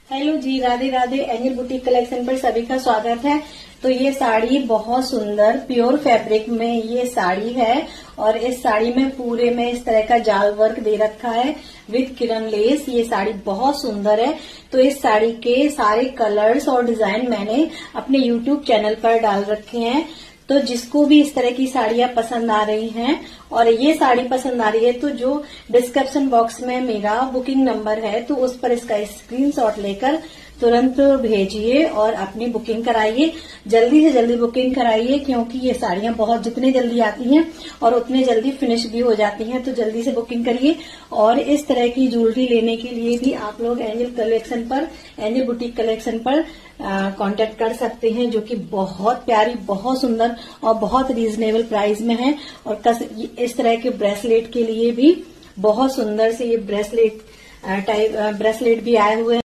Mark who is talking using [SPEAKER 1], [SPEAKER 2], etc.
[SPEAKER 1] Hello जी, Radhe Radhe. Angel boutique collection पर सभी का स्वागत है। तो ये साड़ी बहुत सुंदर प्योर फैब्रिक में ये साड़ी है और इस साड़ी में पूरे में इस तरह का जाल वर्क दे रखा है विद किरण लेस। ये साड़ी बहुत सुंदर है। तो इस साड़ी के सारे कलर्स और डिजाइन मैंने अपने YouTube चैनल पर डाल रखे हैं। तो जिसको भी इस तरह की साड़ियां पसंद आ रही हैं और ये साड़ी पसंद आ रही है तो जो डिस्क्रिप्शन बॉक्स में मेरा बुकिंग नंबर है तो उस पर इसका स्क्रीनशॉट लेकर तुरंत भेजिए और अपनी बुकिंग कराइए। जल्दी से जल्दी बुकिंग कराइए क्योंकि ये साड़ियां बहुत जितने जल्दी आती हैं और उतने जल्दी फिनिश भी हो जाती हैं। तो जल्दी से बुकिंग करिए। और इस तरह की ज्वेलरी लेने के लिए भी आप लोग एंजल बुटीक कलेक्शन पर कांटेक्ट कर सकते हैं, जो कि बहुत प्यारी, बहुत सुंदर और बहुत रीजनेबल प्राइस में है। और इस तरह के ब्रेसलेट के लिए भी बहुत सुंदर से ये ब्रेसलेट भी आए हुए हैं।